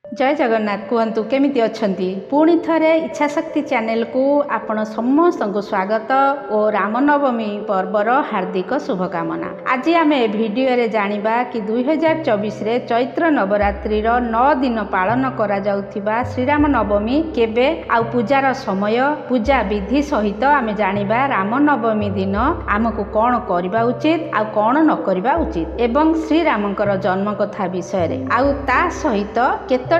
जय जगन्नाथ कहतु केमिति अछंती पुणी थरे इच्छाशक्ति चैनल को आपण समस्त को स्वागत और रामनवमी पर्वर हार्दिक शुभकामना। आज आम भिडियो रे जानिबा कि 2024 रे चैत्र नवरात्रि 9 दिन पालन करा जाउथिबा श्री राम नवमी केबे आ पूजार समय पूजा विधि सहित आम जानिबा रामनवमी दिन आमको कौन करबा उचित आ कौन न करबा उचित एवं श्री रामकर जन्म कथा विषय रे आ ता सहित केतटी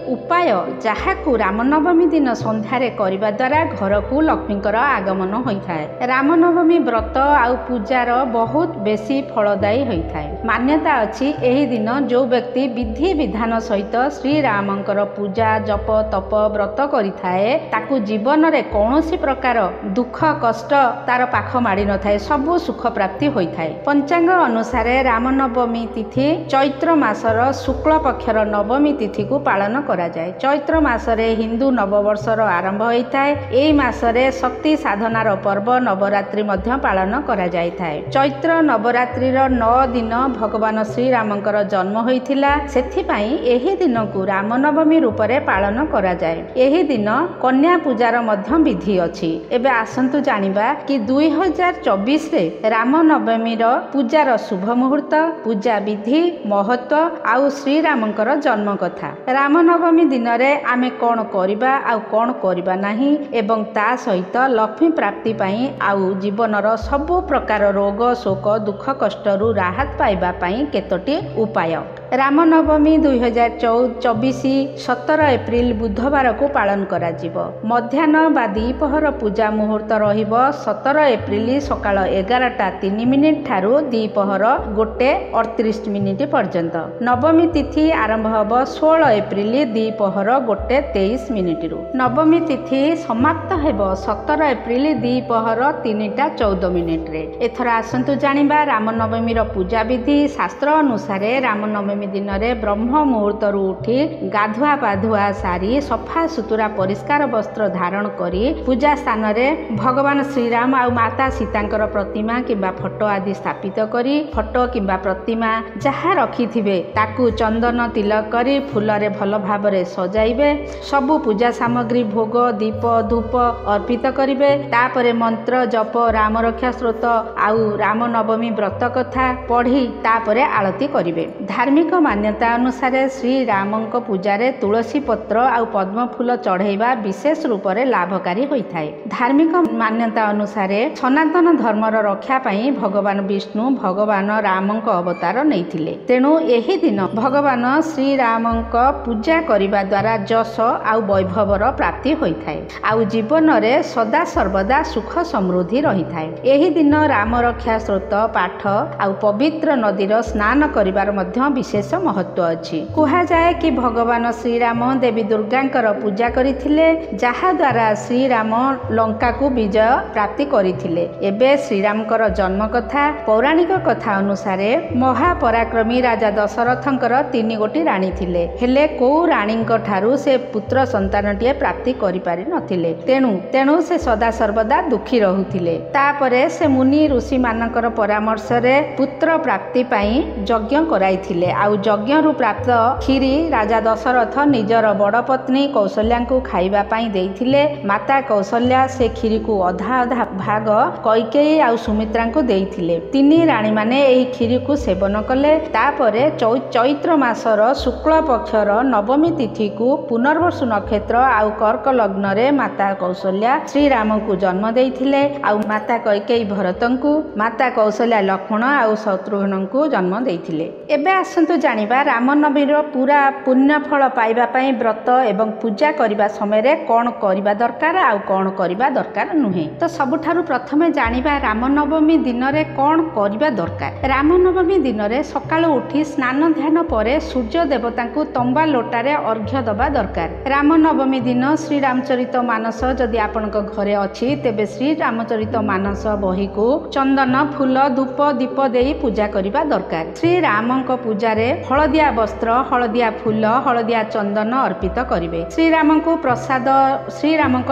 उपाय जहाकू रामनवमी दिन संध्यारे करिबा द्वारा घर को लक्ष्मीकर आगमन होइथाय। रामनवमी व्रत आ पूजार बहुत बेसी फलदायी होइथाय। मान्यता अछि एही दिन जो व्यक्ति विधि विधान सहित श्री रामकर पूजा जप तप व्रत करिथाए ताकू जीवन रे कौनसी प्रकार दुख कष्ट तार पाख माडी नथाय, सबु सुख प्राप्ति होइथाय। पंचांग अनुसार रामनवमी तिथि चैत्र मासर शुक्ल पक्षर नवमी तिथि को पालन करा जाए। चैत्र मासरे हिंदू नववर्षर आरंभ होइथाय। एई मासरे शक्ति साधनार पर्व नवरात्रि मध्य पालन करा जाइथाय। चैत्र नवरात्रिर 9 दिन भगवान श्री रामकर जन्म होइथिला, सेथिपाई एही दिन को रामनवमी रूपरे पालन करा जाए। एही दिन कन्या पूजार मध्य विधि अछि। एबे आसंतु जानिबा कि 2024 रे रामनवमीर पूजार शुभ मुहूर्त, पूजा विधि, महत्व आउ श्री रामकर जन्म कथा। रामनवमी दिन रे आमे कौन करिबा आ कौन करिबा नाही एवं ता सहित लक्ष्मी प्राप्ति पाई आउ जीवनर सबु प्रकार रोग शोक दुख कष्टरू राहत पाइबा पाई केतोटी उपाय। रामनवमी 2024 17 एप्रिल बुधवार को पालन करा जिवो। मध्याह्न बा दीपहर पूजा मुहूर्त रहिबो 17 एप्रिल सकाळ 11:03 ठारू दीपहर 1:38 पर्यंत। नवमी तिथि आरंभ हबो 16 एप्रिल दीपहर 1:23 रु। नवमी तिथि समाप्त हेबो 17 एप्रिल दीपहर 3:14 रे। एथरा आसंतु जानिबा रामनवमी रो पूजा विधि। शास्त्र अनुसार रामनवमी दिन रे ब्रह्म मुहूर्त रु उठी गाधुआ पाधुआ सारी सफा सुतुरा परिष्कार वस्त्र धारण करी पूजा स्थान रे भगवान श्री राम आ माता सीतांकर प्रतिमा किबा फोटो आदि स्थापित करी फोटो किबा प्रतिमा जहा रखिथिबे ताकू चंदन तिलक करी फूल रे भल भाबरे सजाइबे। सबु पूजा सामग्री भोग दीप धूप अर्पित करिवे। तापरे मंत्र जप राम रक्षा स्रोत आउ रामनवमी व्रत कथा पढ़ी तापरे आरती करिवे। धार्मिक मान्यता अनुसार श्री रामंक पूजारे तुलसी पत्र आउ पद्म फूल चढ़ाइबा विशेष रूप से लाभकारी होइथाय। धार्मिक मान्यता अनुसार सनातन धर्मर रक्षा पाई भगवान विष्णु भगवान रामंक अवतार नैथिले, तेणु एही दिन भगवान श्री रामंक पूजा करिबा द्वारा जश आउ वैभवर प्राप्ति होइथाय आउ जीवन रे सदा सर्वदा सुख समृद्धि रहिथाय। एही दिन राम रक्षा स्रोत पाठ आउ पवित्र नदीर स्नान करिबार मध्य विशेष महत्व अछि। कुहा जाए कि भगवान श्री राम देवी दुर्गांकर पूजा करिथिले, जहा द्वारा श्री राम लंका को विजय प्राप्ति करिथिले। एबे श्री रामकर जन्म कथा। पौराणिक कथा अनुसार महापराक्रमी राजा दशरथंकर 3 गोटी रानी थिले, हेले को राणींक ठारू से पुत्र संतानटिए प्राप्ति करि पारि नथिले, तेणु से सदा सर्वदा दुखी रहुथिले। तापरे से मुनि ऋषि मानकर परामर्श रे पुत्र प्राप्ति पाई यज्ञ कराइथिले आउ यज्ञ रु प्राप्त खीरी राजा दशरथ निजर बड़ पत्नी कौशल्या को खाइबा पाई देइथिले। माता कौशल्या से खीरी को अधा अधा भाग कैकेयी आउ सुमित्रा को देइथिले। 3 रानी माने एही खीरी को सेवन कले। तापरे चैत्र मासर शुक्ल पक्षर नवमी तिथि को पुनर्वसु नक्षत्र आउ कर्क लग्न रे माता कौशल्या श्री राम को जन्म देइथिले आउ माता कैकेयी भरतंकु, माता कौशल्या लक्ष्मण आउ शत्रुघ्न को जन्म देइथिले। एबे आसंतु जानिबा रामनवमीर पूरा पुण्य फल पाइबा पाई व्रत एवं पूजा करिबा समय रे कौन करिबा दरकार आ कौन करिबा दरकार नुहे। तो सबुठारु प्रथमे जानिबा रामनवमी दिन रे कौन करिबा दरकार। रामनवमी दिन रे सकाळु उठी स्नान ध्यान परे सूर्य देवता को तंबा लोटारे अर्घ्य दबा दरकार। रामनवमी दिन श्री रामचरित मानस जदि आपनक घरे अछि तेबे श्री रामचरित मानस बही को चंदन फूल धूप दीप देई पूजा करिबा दरकार। श्री रामंक पूजा रे हलदिया वस्त्र हलदिया फूल हलदिया चंदन अर्पित करेंगे। श्रीराम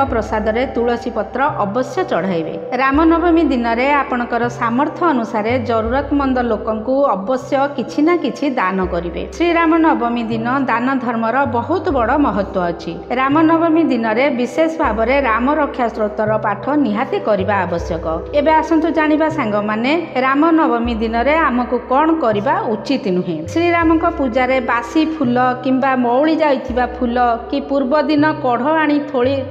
प्रसाद रे तुलसी पत्र अवश्य चढ़ाइबे। रामनवमी दिन में आपणकर सामर्थ्य अनुसार जरूरतमंद लोकंकु अवश्य किछि ना किछि दान करेंगे। श्रीराम नवमी दिन दान धर्मर बहुत बड़ महत्व अच्छी। रामनवमी दिन में विशेष भाव में राम रक्षा स्तोत्र पाठ निहाती करने आवश्यक। एबे आसंतु जानिबा सांग माने रामनवमी दिन में आमको कौन करबा उचित नुहे। श्रीराम पूजा रे बासी फूल किंबा मौली जाइथिबा फूल कि पूर्व दिन कढ़ आनी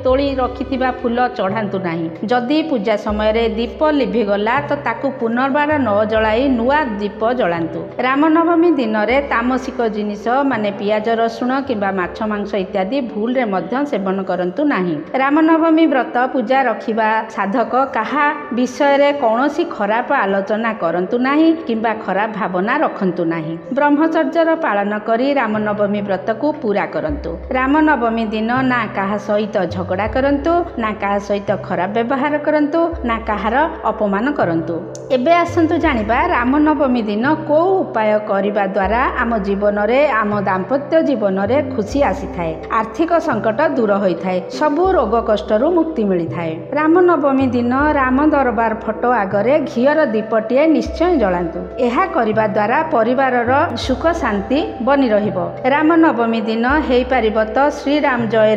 तोली रखिथिबा फूल चढ़ांतु नाही। जदि पूजा समय रे दीप लिभिगला तो ताकू पुनर्बार न जलाई नुआ दीप जलांतु। रामनवमी दिन में तामसिक जिनिस माने पियाज रसुण किंबा माछ मांस इत्यादि भूल रे मध्य सेवन करंतु नाही। रामनवमी व्रत पूजा रखिबा साधक कहा विषय रे कौनसी खराब आलोचना करंतु नाही किंबा खराब भावना रखंतु नाही। ब्रह्मचर्यर पालन करी रामनवमी व्रत को पूरा करंतु। रामनवमी दिन ना काहा सहित झगड़ा करंतु ना काहा सहित खराब व्यवहार करंतु ना काहार अपमान करंतु। एबे आसंतु जानिबा रामनवमी दिन को उपाय करिबा द्वारा आम जीवन रे आम दाम्पत्य जीवन रे खुशी आसी थाए, आर्थिक संकट दूर होई थाए, सबु रोग कष्टरू मुक्ति मिली थाए। रामनवमी दिन राम दरबार फोटो आगरे घियर दीपटिए निश्चय जलांतु। एहा करिबा द्वारा परिवार रो सुख शांति बनी रहिबो। रामनवमी दिन हेई पारिबो तो श्रीराम जय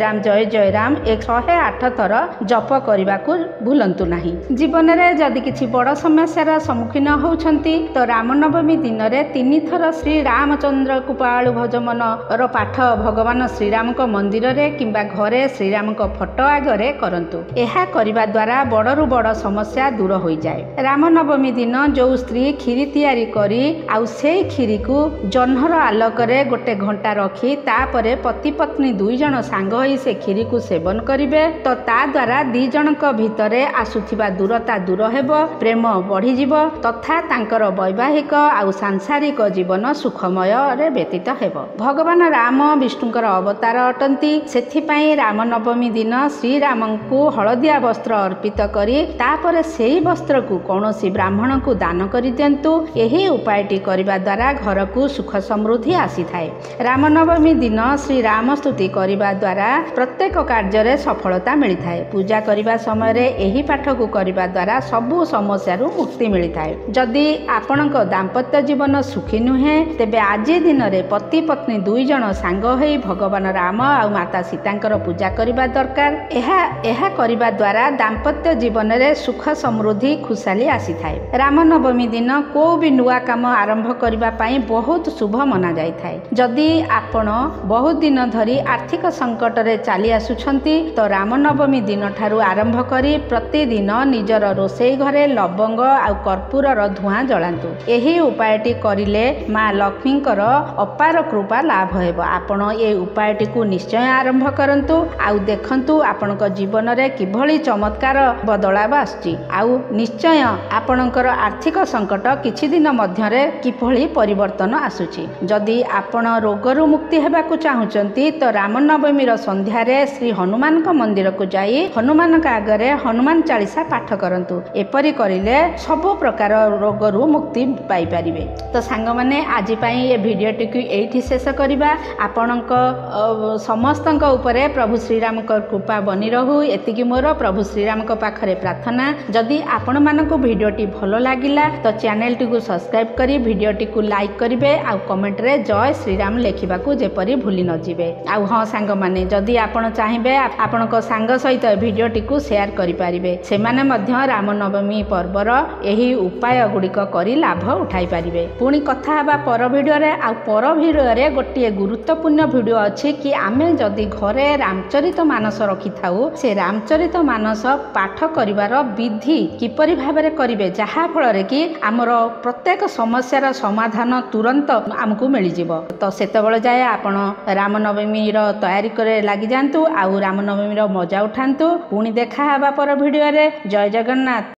राम 108 थर जप करने को भूलंतु नहीं। जीवन में जदि किसी बड़ समस्यार सम्मुखीन होउछंती तो रामनवमी दिन में 3 थर श्री रामचंद्र कृपालु भजमन पाठ भगवान श्रीराम मंदिर रे किंबा घरे श्रीराम फोटो आगरे करंतु। एहा करिबा द्वारा बड़रू बड़ समस्या दूर हो जाए। रामनवमी दिन जो स्त्री खीरी तैयारी करी आउ से खीरी को जह्नर आलोकरे गोटे घंटा रखी तापरे पति पत्नी 2 जण सांग होई से खीरी को सेवन करिवे तो ता द्वारा 2 जनक भितरे आसुथिबा दूरता दूर हेबो, प्रेम बढ़ी जीवो तथा तांकर वैवाहिक आउ सांसारिक जीवन सुखमय रे व्यतीत हेबो। भगवान राम विष्णुकर अवतार अटंती, सेथिपाई रामनवमी दिन श्रीराम को हलदिया वस्त्र अर्पित करी तापरे सेही वस्त्र को कौनसी ब्राह्मण को दान करि दियंतु। एही उपायटी करिबा द्वारा घर को सुख समृद्धि आसी थाए। रामनवमी दिन श्री राम स्तुति करिबा द्वारा प्रत्येक कार्य सफलता मिली थाए। पूजा करिबा समय रे एही पाठ को करिबा द्वारा सबु समस्या मुक्ति मिली थाए। जदि आपणक दाम्पत्य जीवन सुखी नुहे तेबे आज दिन रे पति पत्नी 2 जण सांग होई भगवान राम आ माता सीतांकर पूजा करिबा दरकार। एहा करिबा द्वारा दाम्पत्य जीवन रे सुख समृद्धि खुशाली आसी थाए। रामनवमी दिन को भी नुआ काम आरंभ करिबा पई बहुत शुभ मना जाय थाए। जदि आपण बहुत दिन धरी आर्थिक संकट रे चाली आसुछंती तो रामनवमी दिन ठारू आरंभ करी प्रतिदिन निजर रोषेई घरे लवंग आ कर्पूरर धुआं जलांतु। एही उपायटी करिले माँ लक्ष्मींकर अपार कृपा लाभ हेबो। आपण ए उपायटी को निश्चय आरंभ करंतु आउ देखंतु आपणक जीवन रे किभली चमत्कार बदलाव आछि आउ निश्चय आपणकर आर्थिक संकट किछि दिन मध्यरे किभली परिवर्तन आसुछि। जदि आपण रोगरू मुक्ति हेबाकु चाहुचंती तो रामनवमी रो संध्या रे श्री हनुमान मंदिर को जाई हनुमान आगरे हनुमान चालीसा पाठ करंतु। एपरि करिले सब प्रकार रोगरू मुक्ति पाई परिबे। तो सांग माने आज पई ए भिडियोटी को एठी शेष करिबा। आपणक समस्तक उपरे प्रभु श्रीराम को कृपा बनी रहू एतिकी मोर प्रभु श्रीराम को पाखरे प्रार्थना। जदि आपण मानको भिडियोटी भलो लागिला तो चैनल टी को सब्सक्राइब करी भिडियोटी को लाइक करिवे आ कमेंट रे जय श्रीराम लेखिबा को जेपरि भूली न जिवे। आ हां सांग माने जदि आपण चाहिबे आपणक सांग सहित भिडियोटी को शेयर करि पारिबे। सेमाने मध्य रामनवमी पर्वर एही उपाय गुड़िक करी लाभ उठाई पारिबे। पुणी कथा हबा पर भिडियो रे आ पर भिडियो रे गोटे गुरुत्वपूर्ण भिडियो अछि कि आमे जदि घरे रामचरित मानस रखि थाउ से रामचरित मानस पाठ करिवार विधि किपरि भाबरे करिवे जहा फल रे कि हमर प्रत्येक समस्यार समाधान तुरंत आमको मिल जिवो। तो सेतेबेले जाए आपण रामनवमी रो तैयारी करे लागि जांतु आ रामनवमी रो मजा उठांतु। पुणी देखा हबा पर भिडियो रे। जय जगन्नाथ।